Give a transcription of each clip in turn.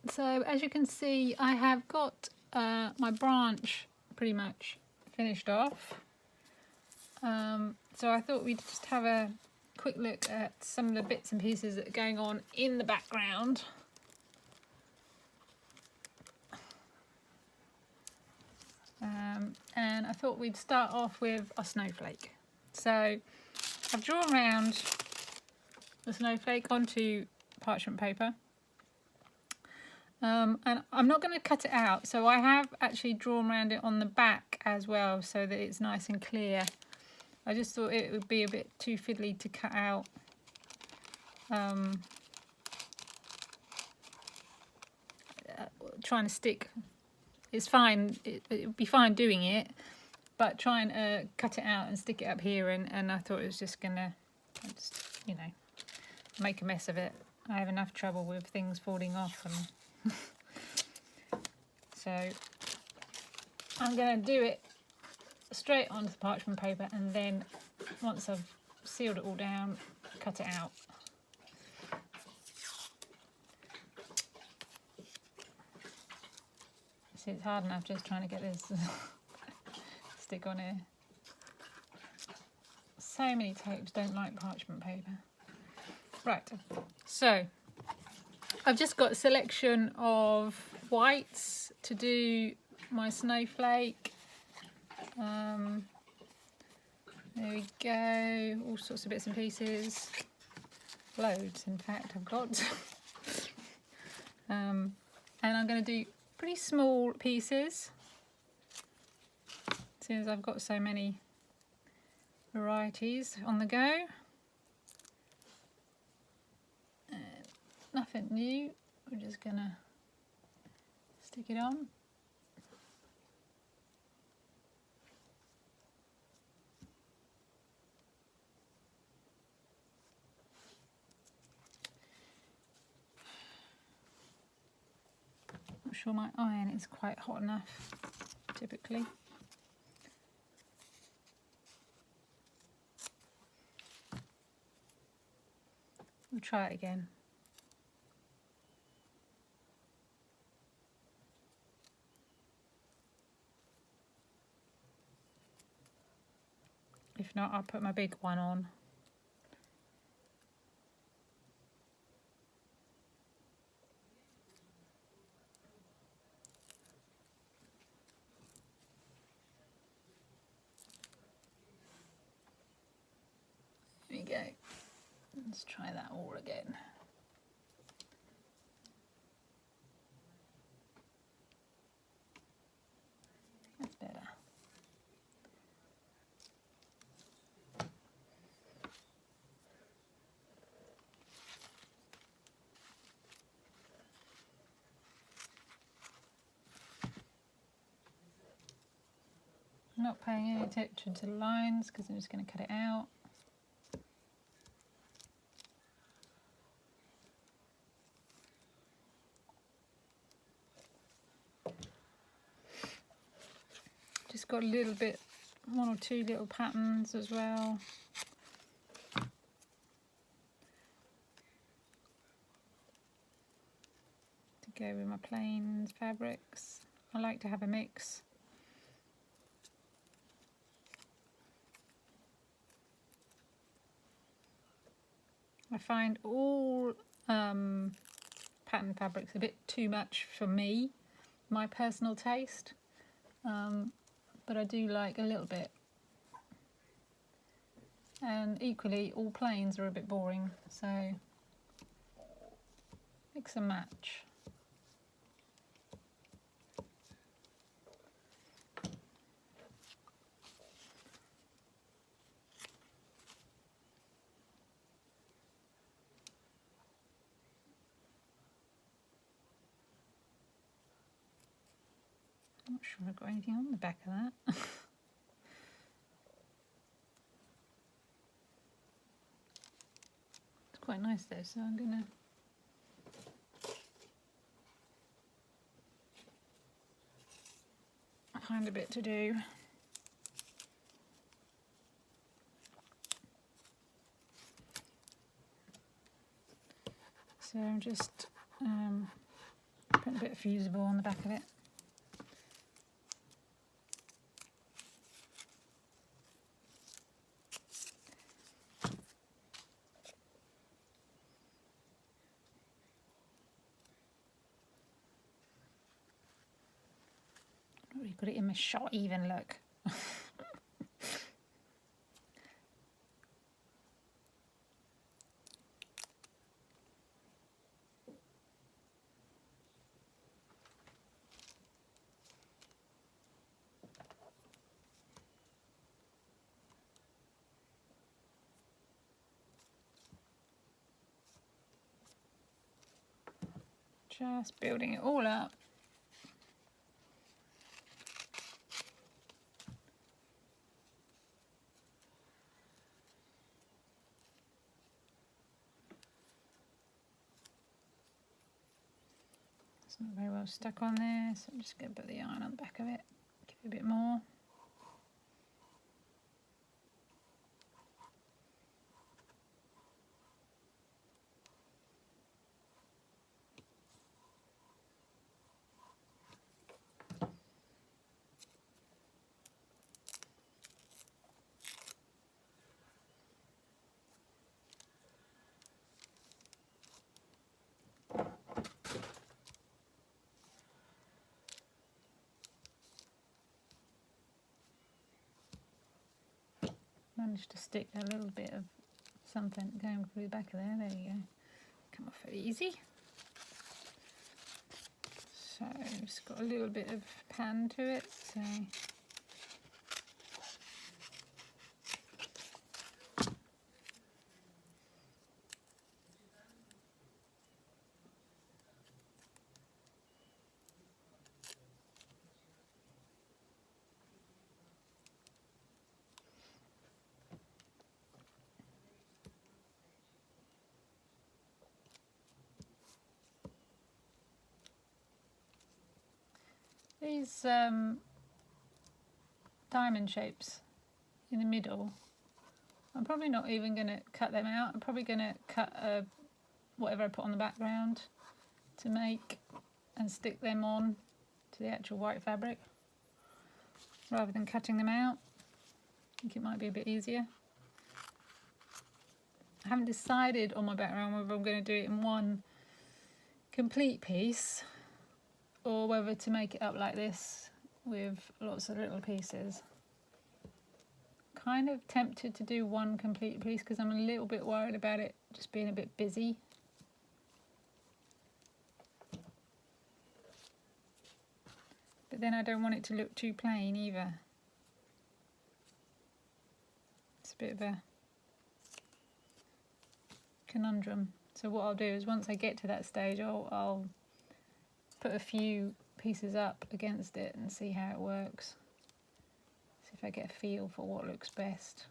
So as you can see, I have got my branch pretty much finished off. So I thought we'd just have a quick look at some of the bits and pieces that are going on in the background. And I thought we'd start off with a snowflake. So I've drawn around the snowflake onto parchment paper. And I'm not going to cut it out, so I have actually drawn around it on the back as well so that it's nice and clear. I just thought it would be a bit too fiddly to cut out. Trying to stick, it's fine, it would be fine doing it, but trying to cut it out and stick it up here, and I thought it was just gonna, you know, make a mess of it. I have enough trouble with things falling off, and so I'm going to do it straight onto the parchment paper, and then once I've sealed it all down, cut it out. See, it's hard enough just trying to get this stick on here. So many tapes don't like parchment paper. Right, so I've just got a selection of whites to do my snowflake. There we go, all sorts of bits and pieces. Loads, in fact, I've got. And I'm going to do pretty small pieces, since I've got so many varieties on the go. Nothing new, we're just gonna stick it on. I'm sure my iron is quite hot enough, typically. We'll try it again. If not, I'll put my big one on. There we go. Let's try that all again. That's better. I'm not paying any attention to the lines because I'm just going to cut it out. Just got a little bit, one or two little patterns as well. To go with my plain fabrics. I like to have a mix. I find all pattern fabrics a bit too much for me, my personal taste, but I do like a little bit. And equally, all plains are a bit boring, so mix and match. I'm not sure I've got anything on the back of that. It's quite nice though, so I'm gonna find a bit to do. So I'm just Put a bit of fusible on the back of it. Really got it in my shot even, look. Just building it all up. It's not very well stuck on there, so I'm just going to put the yarn on the back of it, give it a bit more. Managed to stick a little bit of something going through the back of there. There you go. Come off very easy. So it's got a little bit of pan to it. So these diamond shapes in the middle, I'm probably not even going to cut them out. I'm probably going to cut whatever I put on the background to make and stick them on to the actual white fabric rather than cutting them out. I think it might be a bit easier. I haven't decided on my background whether I'm going to do it in one complete piece or whether to make it up like this with lots of little pieces. Kind of tempted to do one complete piece because I'm a little bit worried about it just being a bit busy. But then I don't want it to look too plain either. It's a bit of a conundrum. So what I'll do is once I get to that stage, I'll put a few pieces up against it and see how it works. See if I get a feel for what looks best.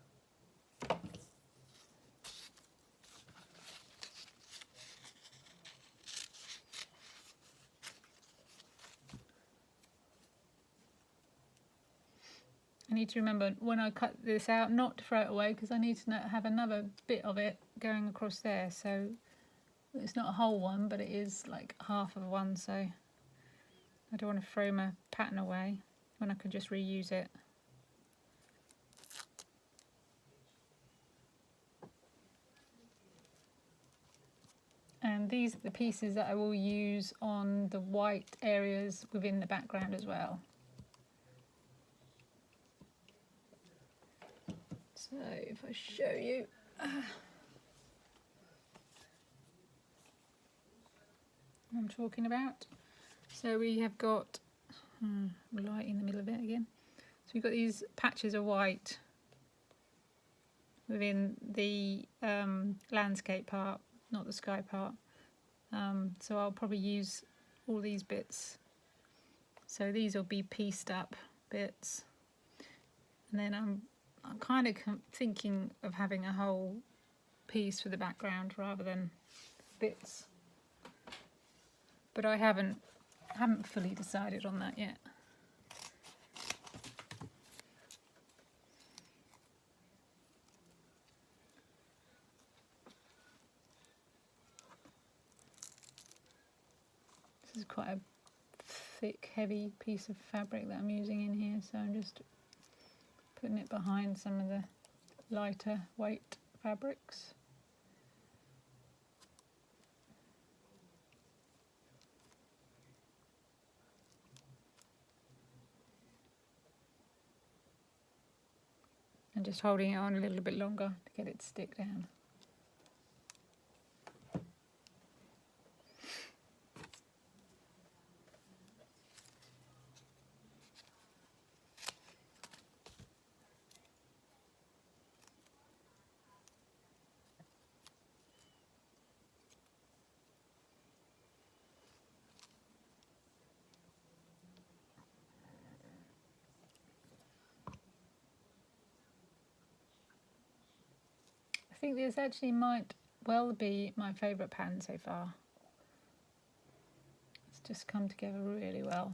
I need to remember when I cut this out not to throw it away because I need to have another bit of it going across there. So it's not a whole one, but it is like half of one. So I don't want to throw my pattern away when I could just reuse it. And these are the pieces that I will use on the white areas within the background as well. So if I show you, what I'm talking about. So we have got light in the middle of it again. So we've got these patches of white within the landscape part, not the sky part. So I'll probably use all these bits. So these will be pieced up bits. And then I'm kind of thinking of having a whole piece for the background rather than bits. But I haven't fully decided on that yet. This is quite a thick, heavy piece of fabric that I'm using in here, so I'm just putting it behind some of the lighter weight fabrics. And just holding it on a little bit longer to get it to stick down. I think this actually might well be my favourite pattern so far. It's just come together really well.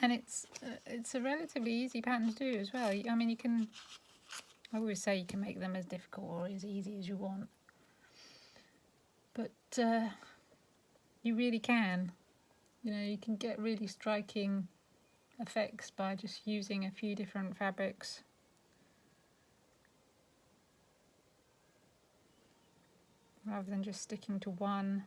And it's a relatively easy pattern to do as well. I mean, you can, I always say you can make them as difficult or as easy as you want. But you really can. You know, you can get really striking effects by just using a few different fabrics. Rather than just sticking to one.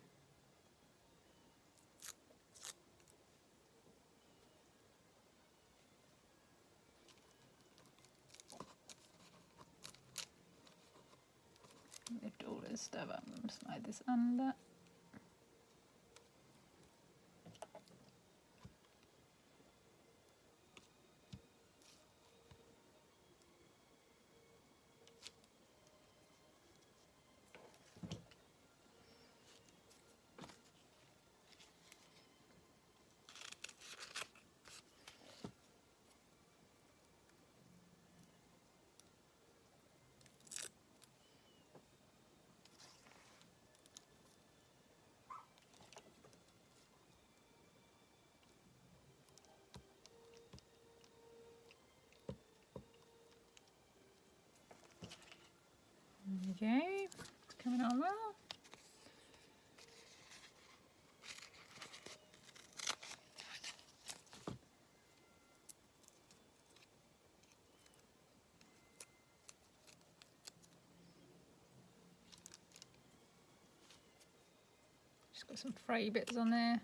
Lift all this stuff up and slide this under. Okay, it's coming on well. Just got some fray bits on there.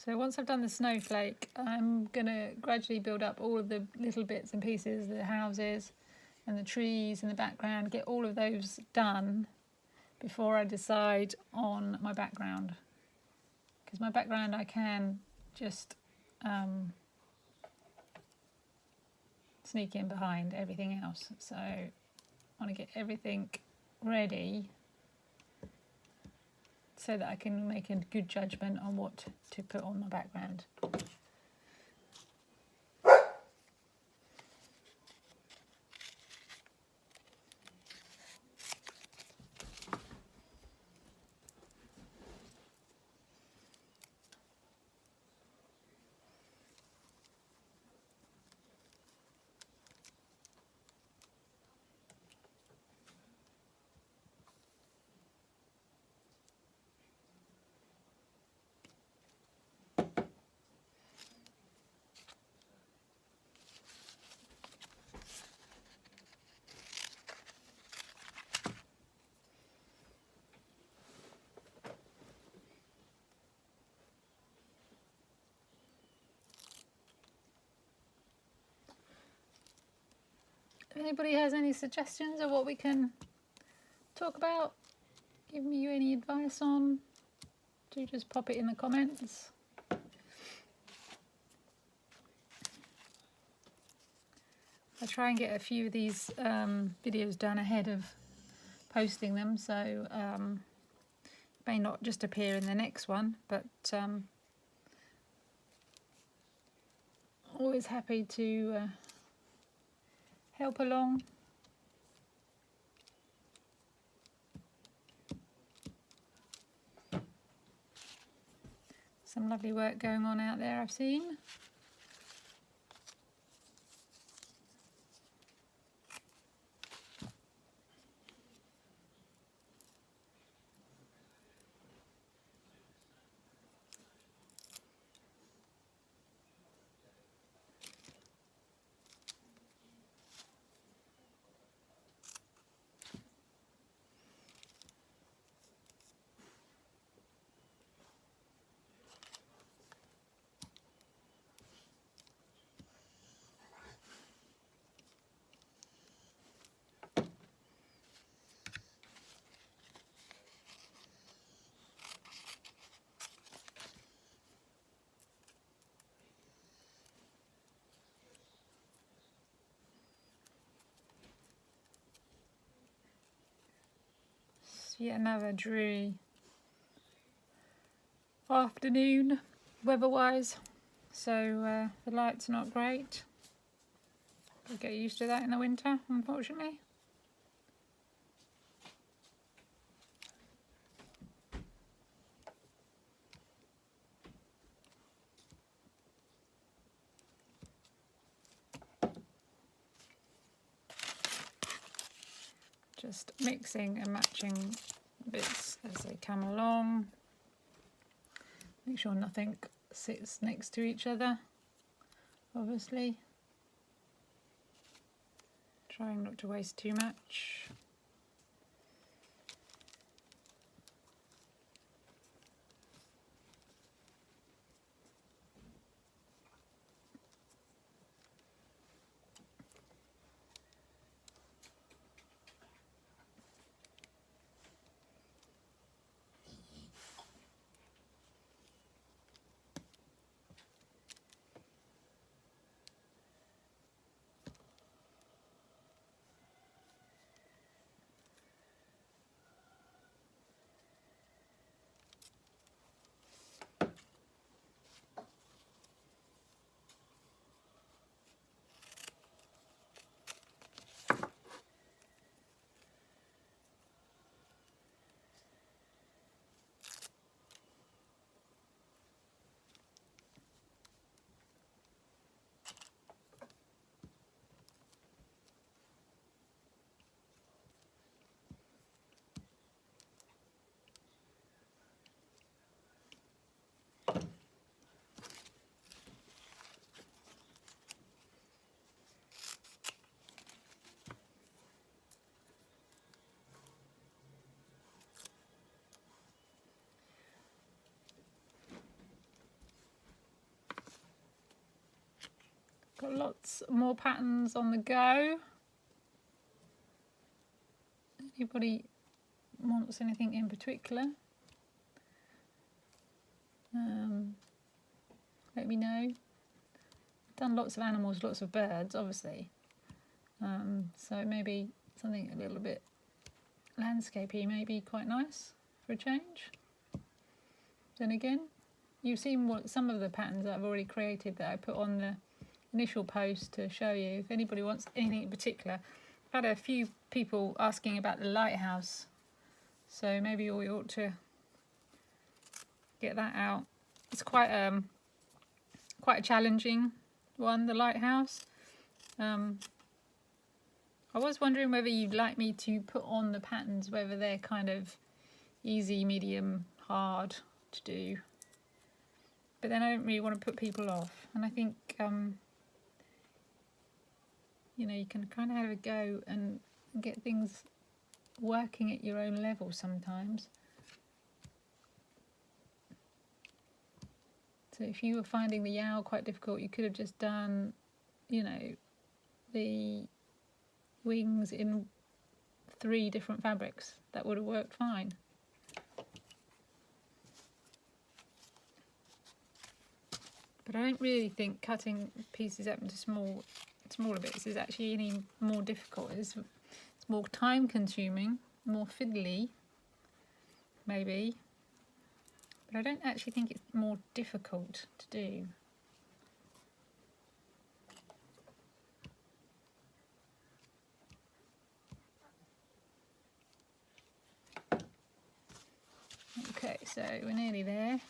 So once I've done the snowflake, I'm going to gradually build up all of the little bits and pieces, the houses and the trees in the background, get all of those done before I decide on my background. Because my background I can just sneak in behind everything else. So want to get everything ready so that I can make a good judgment on what to put on my background. If anybody has any suggestions of what we can talk about, give me any advice on, do just pop it in the comments. I try and get a few of these videos done ahead of posting them, so may not just appear in the next one, but always happy to help along. Some lovely work going on out there, I've seen. Yet another dreary afternoon weather-wise, so the light's not great. We'll get used to that in the winter, unfortunately. Just mixing and matching bits as they come along. Make sure nothing sits next to each other, obviously. Trying not to waste too much. Got lots more patterns on the go. Anybody wants anything in particular? Let me know. Done lots of animals, lots of birds, obviously. So maybe something a little bit landscapey may be quite nice for a change. Then again, you've seen what some of the patterns that I've already created that I put on the initial post to show you. If anybody wants anything in particular, I've had a few people asking about the lighthouse, so maybe we ought to get that out. It's quite a challenging one, the lighthouse. I was wondering whether you'd like me to put on the patterns, whether they're kind of easy, medium, hard to do. But then I don't really want to put people off. And I think, you know, you can kind of have a go and get things working at your own level sometimes. So if you were finding the yowl quite difficult, you could have just done, you know, the wings in 3 different fabrics. That would have worked fine. But I don't really think cutting pieces up into smaller bits is actually any more difficult. It's more time consuming, more fiddly, maybe. But I don't actually think it's more difficult to do. Okay, so we're nearly there.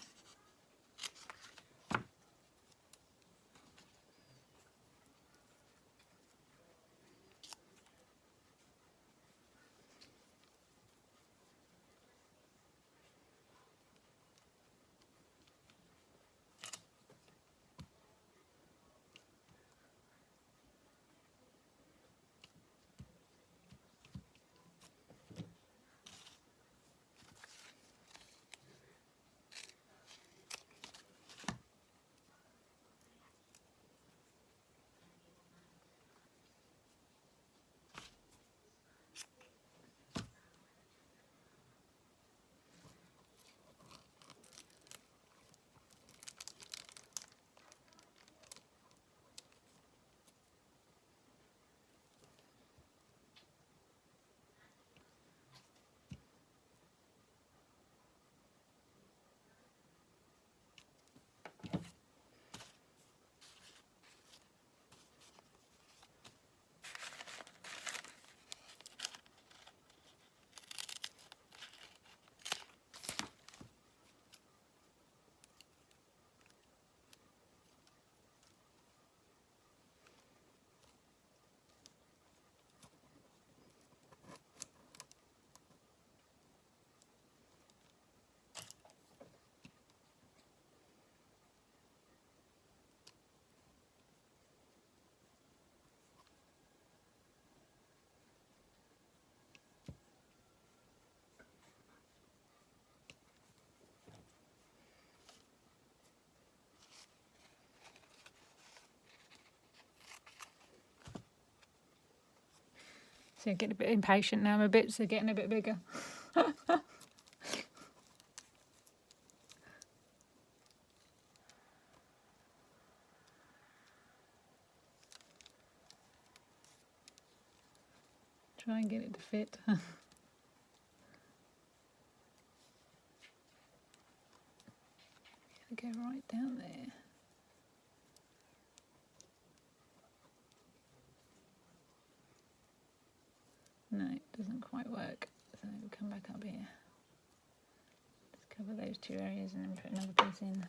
So getting a bit impatient now, my bits are getting a bit bigger. Try and get it to fit. Go right down there. No, it doesn't quite work. So we'll come back up here. Just cover those 2 areas and then put another piece in.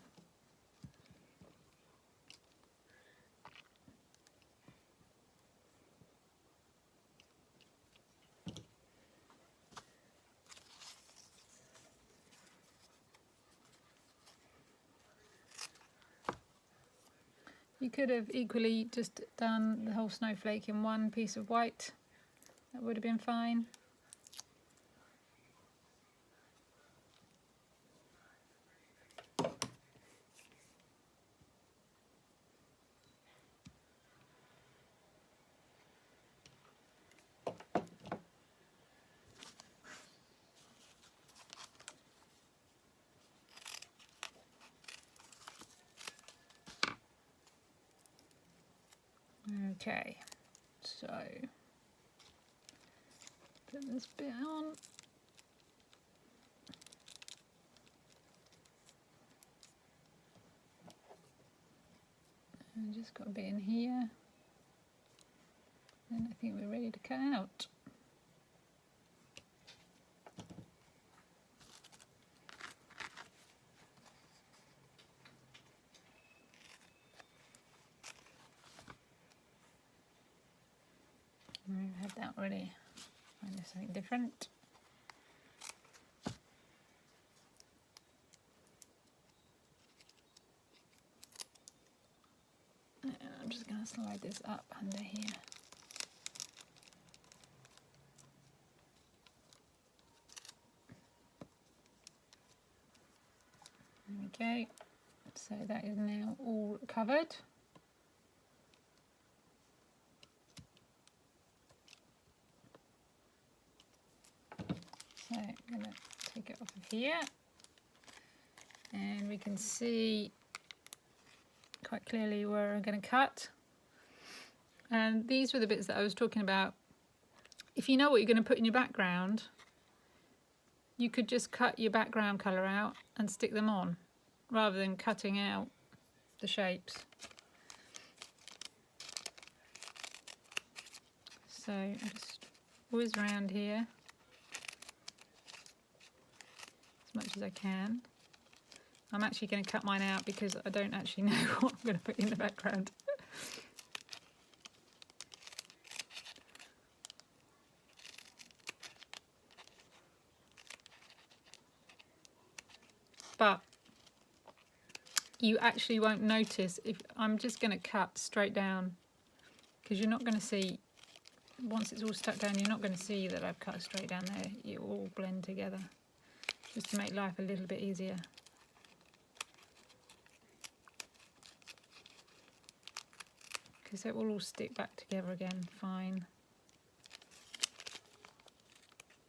You could have equally just done the whole snowflake in one piece of white. That would have been fine. Okay, so Put this bit on. And just got a bit in here. And I think we're ready to cut out. We've had that already. Find this something different. And I'm just going to slide this up under here. There we go. So that is now all covered. So I'm going to take it off of here, and we can see quite clearly where I'm going to cut. And these were the bits that I was talking about. If you know what you're going to put in your background, you could just cut your background colour out and stick them on, rather than cutting out the shapes. So I just whiz around here as much as I can. I'm actually going to cut mine out because I don't actually know what I'm going to put in the background. But you actually won't notice if I'm just going to cut straight down, because you're not going to see, once it's all stuck down, you're not going to see that I've cut straight down there. It will all blend together, just to make life a little bit easier. Because it will all stick back together again fine.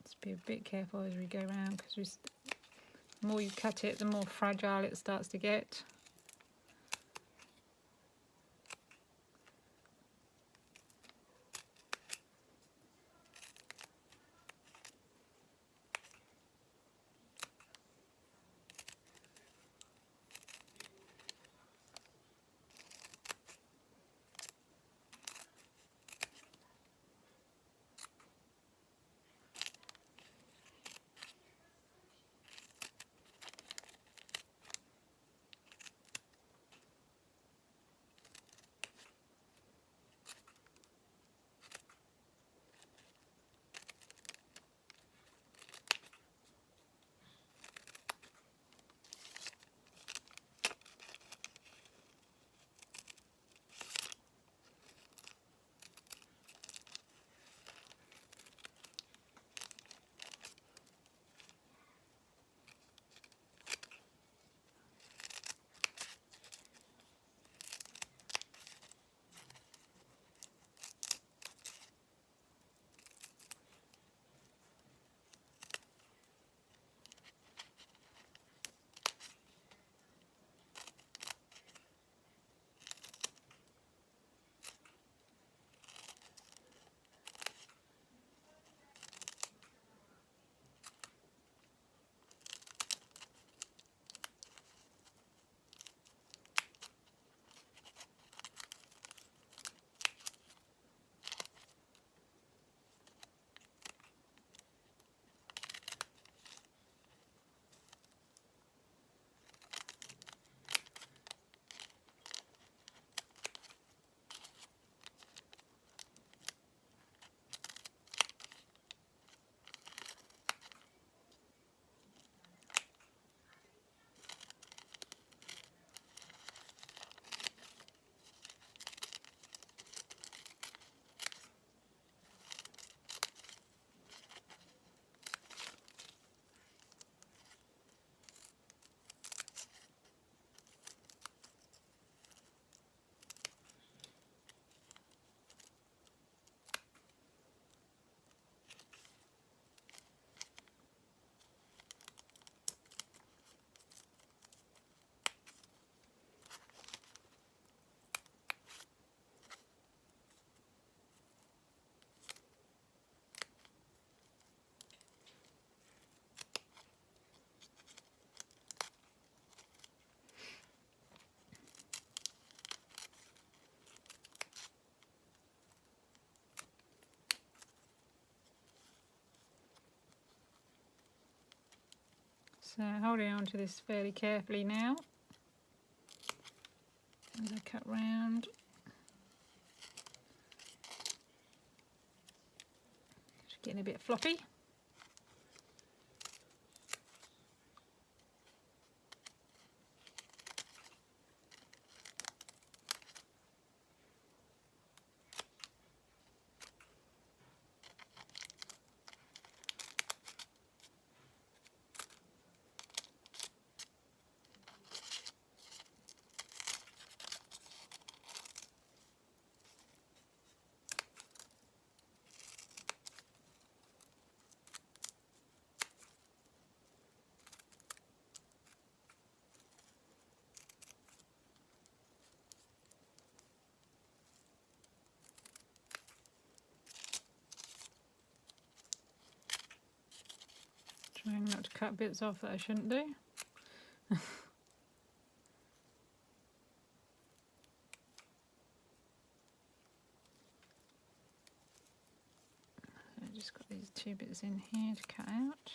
Just be a bit careful as we go around, because the more you cut it, the more fragile it starts to get. So holding on to this fairly carefully now as I cut round. It's getting a bit floppy. Trying not to cut bits off that I shouldn't do. I've just got these two bits in here to cut out.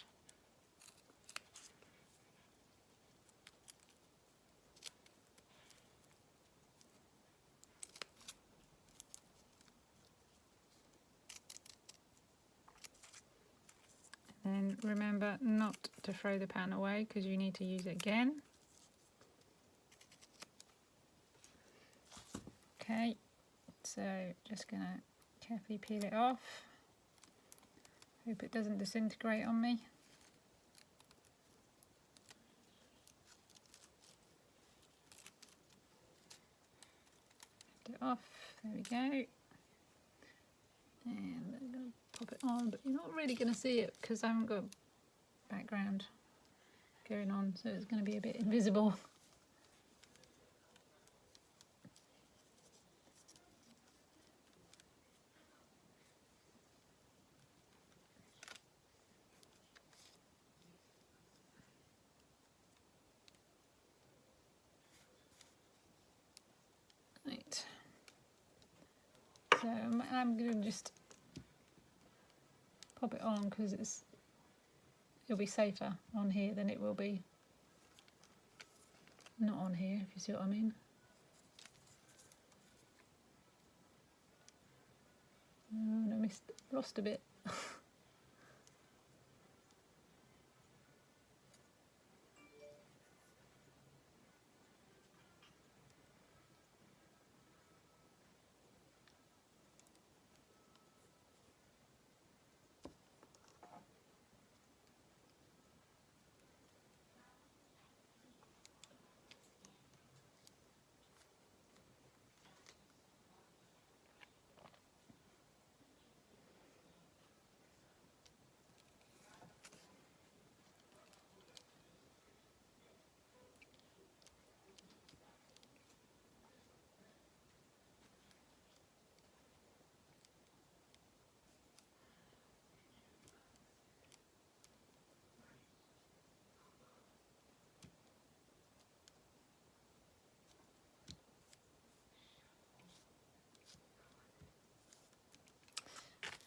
And remember not to throw the pan away because you need to use it again. Okay, so just gonna carefully peel it off. Hope it doesn't disintegrate on me. Lift it off, there we go. And I'm going to pop it on, but you're not really going to see it because I haven't got background going on, so it's going to be a bit invisible. Right. So I'm going to just pop it on because it'll be safer on here than it will be not on here, if you see what I mean. Oh, I lost a bit.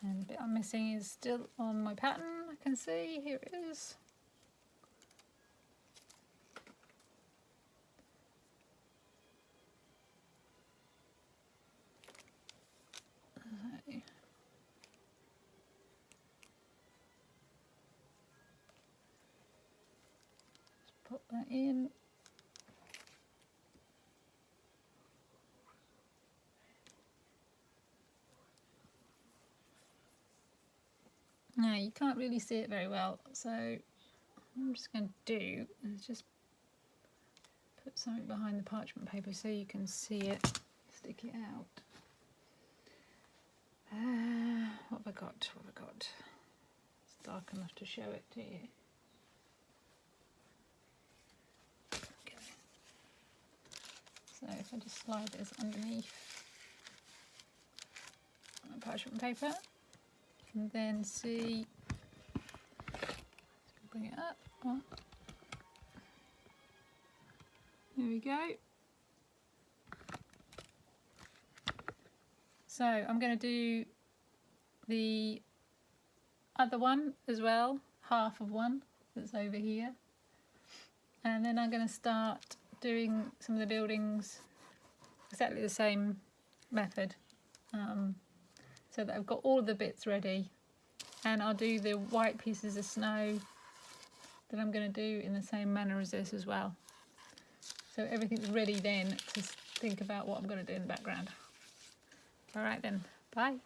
And the bit I'm missing is still on my pattern, I can see, here it is. Let's pop that in. Now you can't really see it very well, so what I'm just going to do is just put something behind the parchment paper so you can see it, stick it out. What have I got? What have I got? It's dark enough to show it to you. Okay. So if I just slide this underneath my parchment paper, and then see, bring it up. Oh. There we go. So I'm going to do the other one as well, half of one that's over here. And then I'm going to start doing some of the buildings exactly the same method, so that I've got all of the bits ready. And I'll do the white pieces of snow that I'm going to do in the same manner as this as well. So everything's ready then to think about what I'm going to do in the background. All right then, bye.